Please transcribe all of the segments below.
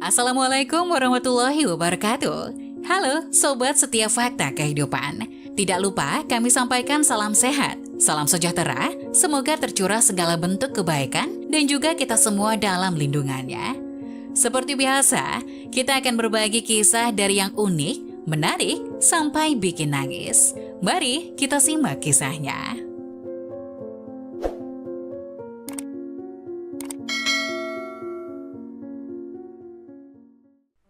Assalamualaikum warahmatullahi wabarakatuh. Halo Sobat Setiap Fakta Kehidupan. Tidak lupa kami sampaikan salam sehat, salam sejahtera, semoga tercurah segala bentuk kebaikan dan juga kita semua dalam lindungannya. Seperti biasa, kita akan berbagi kisah dari yang unik, menarik, sampai bikin nangis. Mari kita simak kisahnya.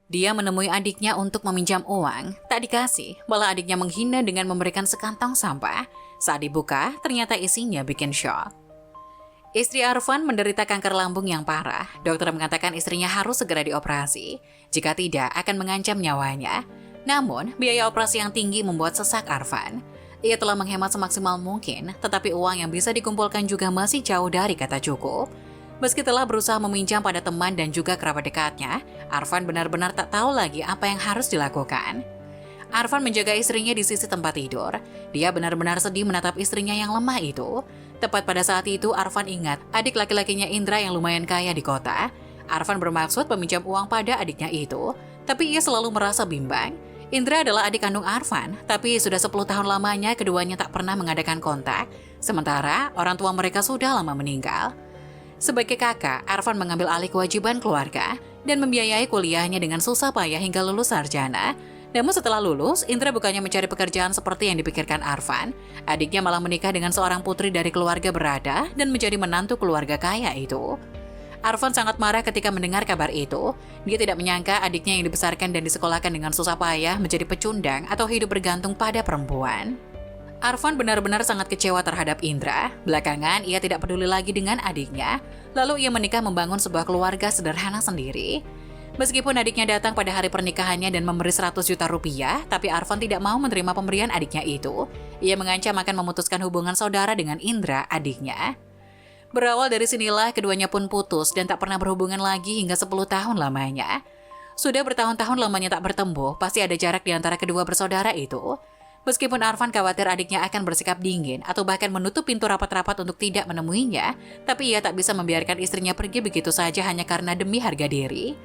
Dia menemui adiknya untuk meminjam uang, tak dikasih, malah adiknya menghina dengan memberikan sekantong sampah. Saat dibuka, ternyata isinya bikin shock. Istri Arfan menderita kanker lambung yang parah. Dokter mengatakan istrinya harus segera dioperasi. Jika tidak, akan mengancam nyawanya. Namun, biaya operasi yang tinggi membuat sesak Arfan. Ia telah menghemat semaksimal mungkin, tetapi uang yang bisa dikumpulkan juga masih jauh dari kata cukup. Meski telah berusaha meminjam pada teman dan juga kerabat dekatnya, Arfan benar-benar tak tahu lagi apa yang harus dilakukan. Arfan menjaga istrinya di sisi tempat tidur. Dia benar-benar sedih menatap istrinya yang lemah itu. Tepat pada saat itu, Arfan ingat adik laki-lakinya Indra yang lumayan kaya di kota. Arfan bermaksud meminjam uang pada adiknya itu, tapi ia selalu merasa bimbang. Indra adalah adik kandung Arfan, tapi sudah 10 tahun lamanya keduanya tak pernah mengadakan kontak. Sementara orang tua mereka sudah lama meninggal. Sebagai kakak, Arfan mengambil alih kewajiban keluarga dan membiayai kuliahnya dengan susah payah hingga lulus sarjana. Namun setelah lulus, Indra bukannya mencari pekerjaan seperti yang dipikirkan Arfan. Adiknya malah menikah dengan seorang putri dari keluarga berada dan menjadi menantu keluarga kaya itu. Arfan sangat marah ketika mendengar kabar itu. Dia tidak menyangka adiknya yang dibesarkan dan disekolahkan dengan susah payah menjadi pecundang atau hidup bergantung pada perempuan. Arfan benar-benar sangat kecewa terhadap Indra. Belakangan, ia tidak peduli lagi dengan adiknya. Lalu ia menikah membangun sebuah keluarga sederhana sendiri. Meskipun adiknya datang pada hari pernikahannya dan memberi 100 juta rupiah, tapi Arfan tidak mau menerima pemberian adiknya itu. Ia mengancam akan memutuskan hubungan saudara dengan Indra, adiknya. Berawal dari sinilah, keduanya pun putus dan tak pernah berhubungan lagi hingga 10 tahun lamanya. Sudah bertahun-tahun lamanya tak bertemu, pasti ada jarak di antara kedua bersaudara itu. Meskipun Arfan khawatir adiknya akan bersikap dingin atau bahkan menutup pintu rapat-rapat untuk tidak menemuinya, tapi ia tak bisa membiarkan istrinya pergi begitu saja hanya karena demi harga diri.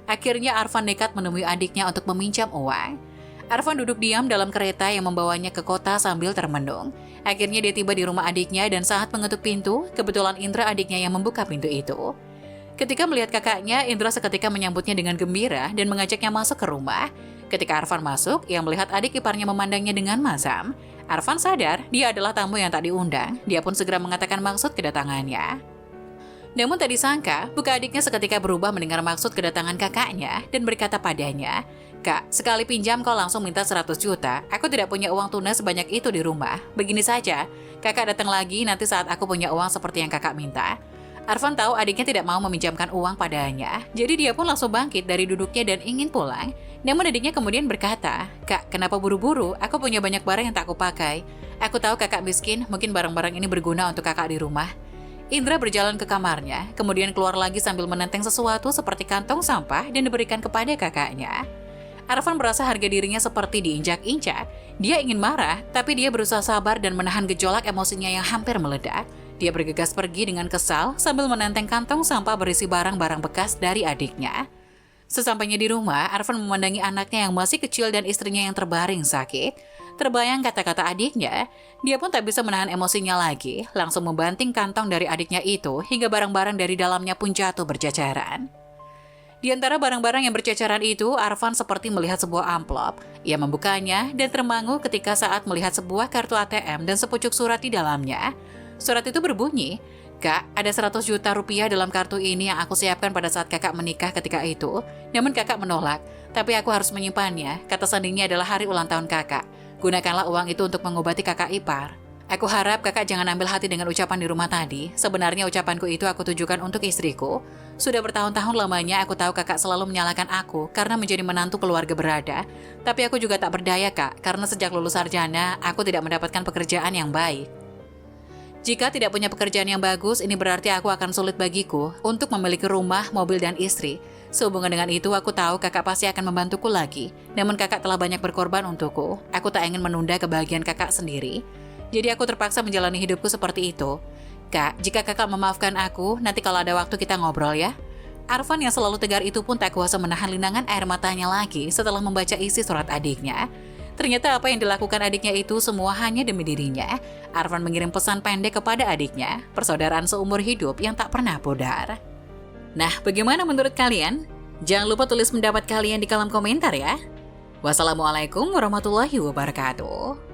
Akhirnya Arfan nekat menemui adiknya untuk meminjam uang. Arfan duduk diam dalam kereta yang membawanya ke kota sambil termenung. Akhirnya dia tiba di rumah adiknya dan saat mengetuk pintu, kebetulan Indra adiknya yang membuka pintu itu. Ketika melihat kakaknya, Indra seketika menyambutnya dengan gembira dan mengajaknya masuk ke rumah. Ketika Arfan masuk, ia melihat adik iparnya memandangnya dengan masam. Arfan sadar dia adalah tamu yang tak diundang. Dia pun segera mengatakan maksud kedatangannya. Namun tak disangka, muka adiknya seketika berubah mendengar maksud kedatangan kakaknya dan berkata padanya, "Kak, sekali pinjam kau langsung minta 100 juta. Aku tidak punya uang tunai sebanyak itu di rumah. Begini saja, kakak datang lagi nanti saat aku punya uang seperti yang kakak minta." Arfan tahu adiknya tidak mau meminjamkan uang padanya, jadi dia pun langsung bangkit dari duduknya dan ingin pulang. Namun adiknya kemudian berkata, "Kak, kenapa buru-buru? Aku punya banyak barang yang tak aku pakai. Aku tahu kakak miskin, mungkin barang-barang ini berguna untuk kakak di rumah." Indra berjalan ke kamarnya, kemudian keluar lagi sambil menenteng sesuatu seperti kantong sampah dan diberikan kepada kakaknya. Arfan merasa harga dirinya seperti diinjak-injak. Dia ingin marah, tapi dia berusaha sabar dan menahan gejolak emosinya yang hampir meledak. Dia bergegas pergi dengan kesal sambil menenteng kantong sampah berisi barang-barang bekas dari adiknya. Sesampainya di rumah, Arfan memandangi anaknya yang masih kecil dan istrinya yang terbaring sakit. Terbayang kata-kata adiknya, dia pun tak bisa menahan emosinya lagi, langsung membanting kantong dari adiknya itu hingga barang-barang dari dalamnya pun jatuh berjajaran. Di antara barang-barang yang berceceran itu, Arfan seperti melihat sebuah amplop. Ia membukanya dan termangu ketika saat melihat sebuah kartu ATM dan sepucuk surat di dalamnya. Surat itu berbunyi, "Kak, ada 100 juta rupiah dalam kartu ini yang aku siapkan pada saat kakak menikah ketika itu. Namun kakak menolak, tapi aku harus menyimpannya. Kata sandingnya adalah hari ulang tahun kakak. Gunakanlah uang itu untuk mengobati kakak ipar. Aku harap kakak jangan ambil hati dengan ucapan di rumah tadi. Sebenarnya ucapanku itu aku tujukan untuk istriku. Sudah bertahun-tahun lamanya aku tahu kakak selalu menyalahkan aku karena menjadi menantu keluarga berada. Tapi aku juga tak berdaya, Kak, karena sejak lulus sarjana, aku tidak mendapatkan pekerjaan yang baik. Jika tidak punya pekerjaan yang bagus, ini berarti aku akan sulit bagiku untuk memiliki rumah, mobil, dan istri. Sehubungan dengan itu, aku tahu kakak pasti akan membantuku lagi. Namun kakak telah banyak berkorban untukku. Aku tak ingin menunda kebahagiaan kakak sendiri. Jadi aku terpaksa menjalani hidupku seperti itu. Kak, jika kakak memaafkan aku, nanti kalau ada waktu kita ngobrol ya. Arfan yang selalu tegar itu pun tak kuasa menahan linangan air matanya lagi setelah membaca isi surat adiknya. Ternyata apa yang dilakukan adiknya itu semua hanya demi dirinya. Arfan mengirim pesan pendek kepada adiknya, persaudaraan seumur hidup yang tak pernah pudar. Nah, bagaimana menurut kalian? Jangan lupa tulis pendapat kalian di kolom komentar ya. Wassalamualaikum warahmatullahi wabarakatuh.